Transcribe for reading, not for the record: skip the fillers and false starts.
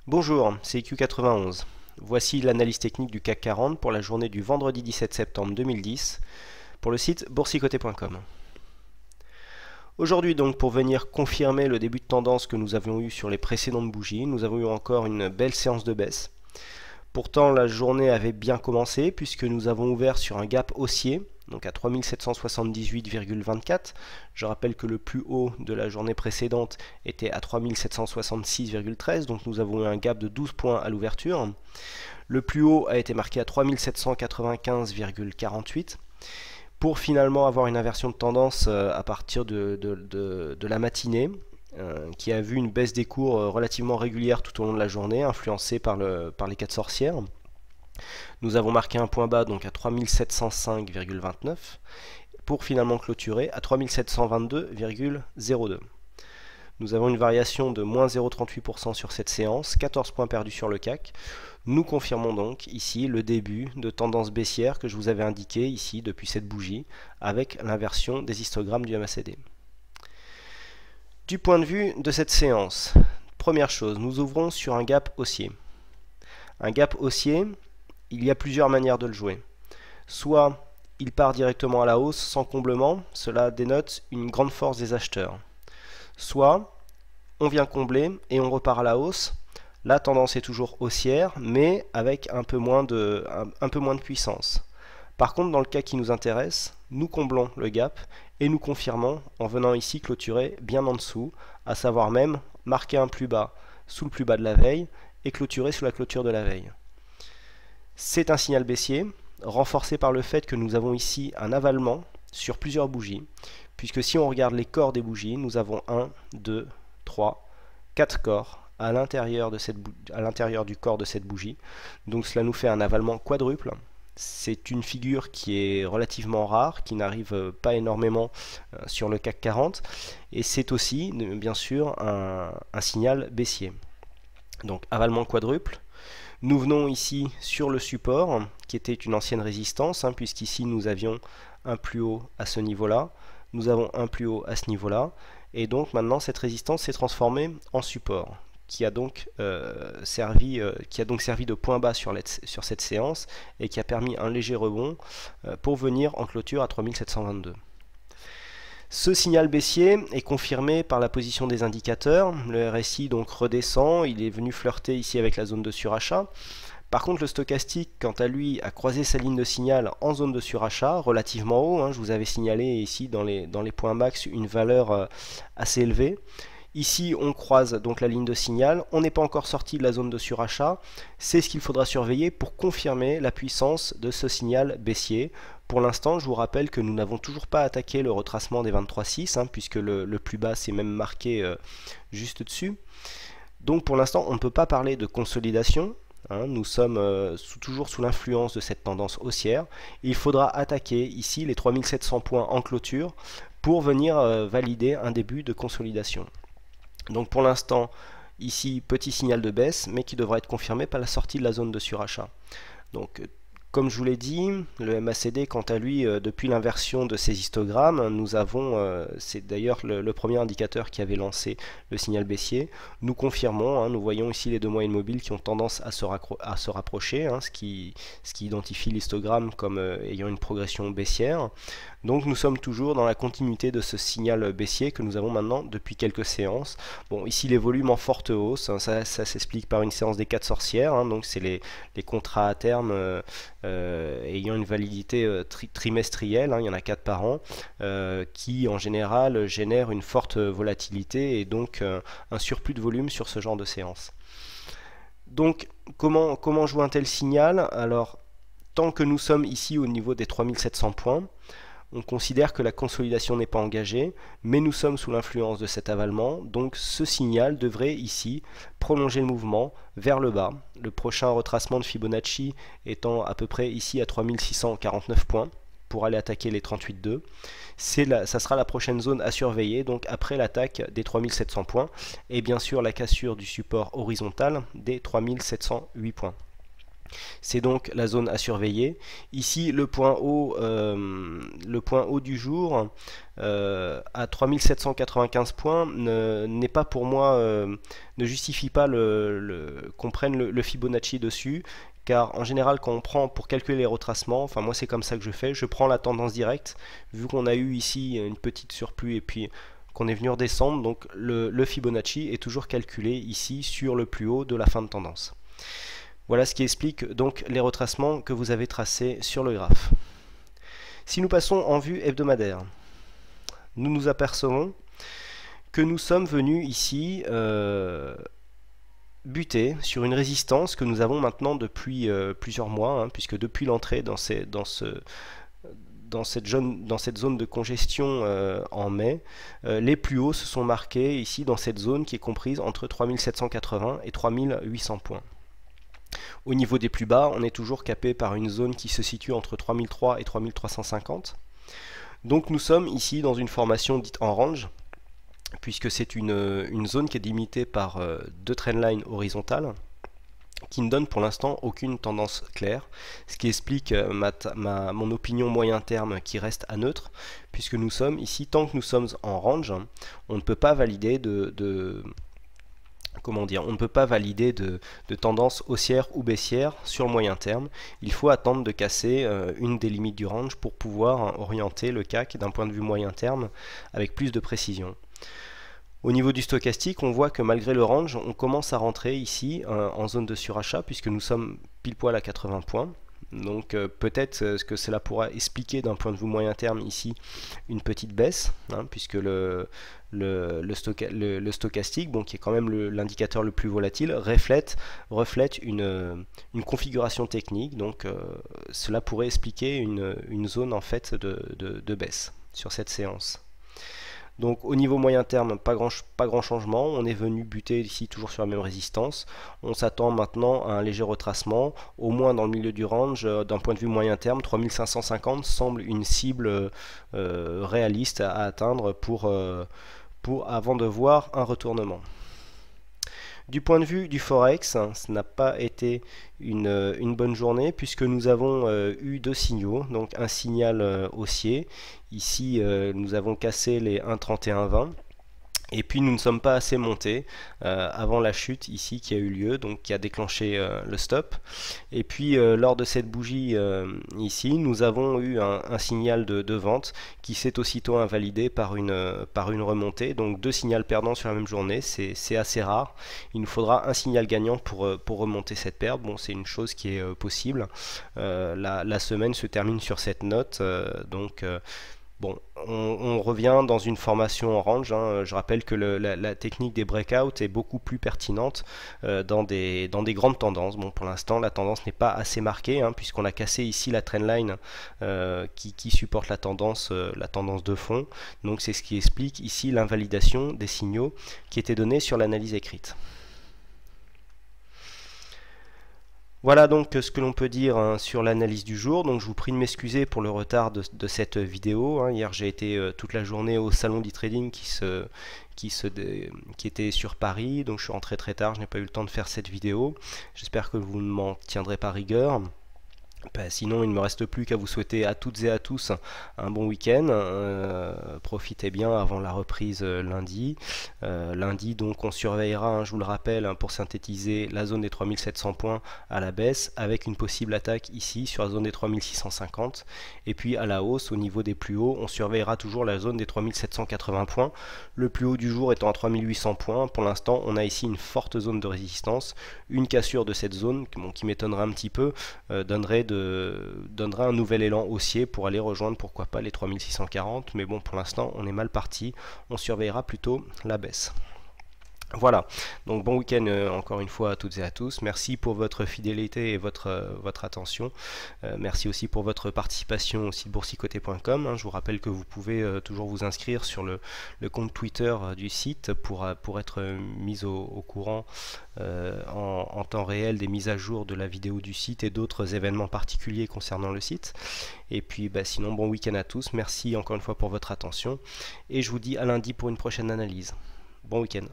Bonjour, c'est IQ91. Voici l'analyse technique du CAC 40 pour la journée du vendredi 17 septembre 2010 pour le site boursicoté.com. Aujourd'hui donc, pour venir confirmer le début de tendance que nous avions eu sur les précédentes bougies, nous avons eu encore une belle séance de baisse. Pourtant la journée avait bien commencé puisque nous avons ouvert sur un gap haussier, donc à 3778,24. Je rappelle que le plus haut de la journée précédente était à 3766,13, donc nous avons eu un gap de 12 points à l'ouverture. Le plus haut a été marqué à 3795,48 pour finalement avoir une inversion de tendance à partir de la matinée, qui a vu une baisse des cours relativement régulière tout au long de la journée, influencée par les 4 sorcières. Nous avons marqué un point bas donc à 3705,29 pour finalement clôturer à 3722,02. Nous avons une variation de moins 0,38% sur cette séance, 14 points perdus sur le CAC. Nous confirmons donc ici le début de tendance baissière que je vous avais indiqué ici depuis cette bougie avec l'inversion des histogrammes du MACD. Du point de vue de cette séance, première chose, nous ouvrons sur un gap haussier. Un gap haussier, il y a plusieurs manières de le jouer. Soit il part directement à la hausse sans comblement, cela dénote une grande force des acheteurs. Soit on vient combler et on repart à la hausse. La tendance est toujours haussière, mais avec un peu moins de puissance. Par contre, dans le cas qui nous intéresse, nous comblons le gap et nous confirmons en venant ici clôturer bien en dessous, à savoir même marquer un plus bas sous le plus bas de la veille et clôturer sous la clôture de la veille. C'est un signal baissier, renforcé par le fait que nous avons ici un avalement sur plusieurs bougies, puisque si on regarde les corps des bougies, nous avons 1, 2, 3, 4 corps à l'intérieur du corps de cette bougie. Donc cela nous fait un avalement quadruple. C'est une figure qui est relativement rare, qui n'arrive pas énormément sur le CAC 40, et c'est aussi bien sûr un signal baissier. Donc avalement quadruple. Nous venons ici sur le support, qui était une ancienne résistance, puisqu'ici nous avions un plus haut à ce niveau-là, nous avons un plus haut à ce niveau-là, et donc maintenant cette résistance s'est transformée en support, qui a donc servi de point bas sur cette séance, et qui a permis un léger rebond pour venir en clôture à 3722. Ce signal baissier est confirmé par la position des indicateurs. Le RSI donc redescend, il est venu flirter ici avec la zone de surachat. Par contre, le stochastique, quant à lui, a croisé sa ligne de signal en zone de surachat, relativement haut. Je vous avais signalé ici dans les points max une valeur assez élevée. Ici, on croise donc la ligne de signal. On n'est pas encore sorti de la zone de surachat. C'est ce qu'il faudra surveiller pour confirmer la puissance de ce signal baissier. Pour l'instant, je vous rappelle que nous n'avons toujours pas attaqué le retracement des 23,6, puisque le plus bas s'est même marqué juste dessus. Donc pour l'instant, on ne peut pas parler de consolidation. Nous sommes toujours sous l'influence de cette tendance haussière. Il faudra attaquer ici les 3700 points en clôture pour venir valider un début de consolidation. Donc pour l'instant, ici, petit signal de baisse, mais qui devra être confirmé par la sortie de la zone de surachat. Donc, comme je vous l'ai dit, le MACD, quant à lui, depuis l'inversion de ces histogrammes, nous avons, c'est d'ailleurs le premier indicateur qui avait lancé le signal baissier, nous confirmons, nous voyons ici les deux moyennes mobiles qui ont tendance à se rapprocher, ce qui identifie l'histogramme comme ayant une progression baissière. Donc nous sommes toujours dans la continuité de ce signal baissier que nous avons maintenant depuis quelques séances. Bon, ici les volumes en forte hausse, ça s'explique par une séance des 4 sorcières, donc c'est les contrats à terme ayant une validité trimestrielle, il y en a 4 par an, qui en général génèrent une forte volatilité et donc un surplus de volume sur ce genre de séance. Donc comment jouer un tel signal? Alors tant que nous sommes ici au niveau des 3700 points, on considère que la consolidation n'est pas engagée, mais nous sommes sous l'influence de cet avalement, donc ce signal devrait ici prolonger le mouvement vers le bas. Le prochain retracement de Fibonacci étant à peu près ici à 3649 points pour aller attaquer les 38,2. Ça sera la prochaine zone à surveiller, donc après l'attaque des 3700 points, et bien sûr la cassure du support horizontal des 3708 points. C'est donc la zone à surveiller. Ici, le point haut du jour à 3795 points n'est pas pour moi, ne justifie pas qu'on prenne le Fibonacci dessus. Car en général, quand on prend pour calculer les retracements, enfin moi c'est comme ça que je prends la tendance directe, vu qu'on a eu ici une petite surplus et puis qu'on est venu redescendre, donc le Fibonacci est toujours calculé ici sur le plus haut de la fin de tendance. Voilà ce qui explique donc les retracements que vous avez tracés sur le graphe. Si nous passons en vue hebdomadaire, nous nous apercevons que nous sommes venus ici buter sur une résistance que nous avons maintenant depuis plusieurs mois, puisque depuis l'entrée dans cette zone de congestion en mai, les plus hauts se sont marqués ici dans cette zone qui est comprise entre 3780 et 3800 points. Au niveau des plus bas, on est toujours capé par une zone qui se situe entre 3003 et 3350. Donc nous sommes ici dans une formation dite en range, puisque c'est une zone qui est délimitée par deux trendlines horizontales, qui ne donnent pour l'instant aucune tendance claire, ce qui explique mon opinion moyen terme qui reste à neutre, puisque nous sommes ici, tant que nous sommes en range, on ne peut pas valider on ne peut pas valider de tendance haussière ou baissière sur le moyen terme. Il faut attendre de casser une des limites du range pour pouvoir orienter le CAC d'un point de vue moyen terme avec plus de précision. Au niveau du stochastique, on voit que malgré le range, on commence à rentrer ici en zone de surachat puisque nous sommes pile poil à 80 points. Donc peut-être que cela pourra expliquer d'un point de vue moyen terme ici une petite baisse, puisque le stochastique, bon, qui est quand même l'indicateur le plus volatile, reflète une configuration technique. Donc cela pourrait expliquer une zone en fait de baisse sur cette séance. Donc au niveau moyen terme, pas grand changement, on est venu buter ici toujours sur la même résistance. On s'attend maintenant à un léger retracement, au moins dans le milieu du range, d'un point de vue moyen terme, 3550 semble une cible réaliste à atteindre avant de voir un retournement. Du point de vue du Forex, ce n'a pas été une bonne journée puisque nous avons eu deux signaux, donc un signal haussier, ici nous avons cassé les 1,3120 et puis nous ne sommes pas assez montés avant la chute ici qui a eu lieu, donc qui a déclenché le stop. Et puis lors de cette bougie ici, nous avons eu un signal de vente qui s'est aussitôt invalidé par une remontée. Donc deux signaux perdants sur la même journée, c'est assez rare. Il nous faudra un signal gagnant pour remonter cette perte. Bon, c'est une chose qui est possible. La semaine se termine sur cette note, bon, on revient dans une formation en range. Je rappelle que la technique des breakouts est beaucoup plus pertinente dans des grandes tendances. Bon, pour l'instant, la tendance n'est pas assez marquée, puisqu'on a cassé ici la trendline qui supporte la tendance de fond. Donc c'est ce qui explique ici l'invalidation des signaux qui étaient donnés sur l'analyse écrite. Voilà donc ce que l'on peut dire sur l'analyse du jour. Donc je vous prie de m'excuser pour le retard de cette vidéo. Hier j'ai été toute la journée au salon d'e-trading qui était sur Paris. Donc je suis rentré très tard, je n'ai pas eu le temps de faire cette vidéo. J'espère que vous ne m'en tiendrez pas rigueur. Sinon il ne me reste plus qu'à vous souhaiter à toutes et à tous un bon week-end. Profitez bien avant la reprise lundi. Lundi donc on surveillera, je vous le rappelle, pour synthétiser, la zone des 3700 points à la baisse avec une possible attaque ici sur la zone des 3650. Et puis à la hausse au niveau des plus hauts, on surveillera toujours la zone des 3780 points. Le plus haut du jour étant à 3800 points. Pour l'instant on a ici une forte zone de résistance. Une cassure de cette zone, qui m'étonnerait un petit peu, donnerait un nouvel élan haussier pour aller rejoindre pourquoi pas les 3640, mais bon, pour l'instant on est mal parti, on surveillera plutôt la baisse. Voilà, donc bon week-end encore une fois à toutes et à tous. Merci pour votre fidélité et votre attention. Merci aussi pour votre participation au site boursicoté.com. Je vous rappelle que vous pouvez toujours vous inscrire sur le compte Twitter du site pour être mis au courant en temps réel des mises à jour de la vidéo du site et d'autres événements particuliers concernant le site. Et puis sinon, bon week-end à tous. Merci encore une fois pour votre attention et je vous dis à lundi pour une prochaine analyse. Bon week-end.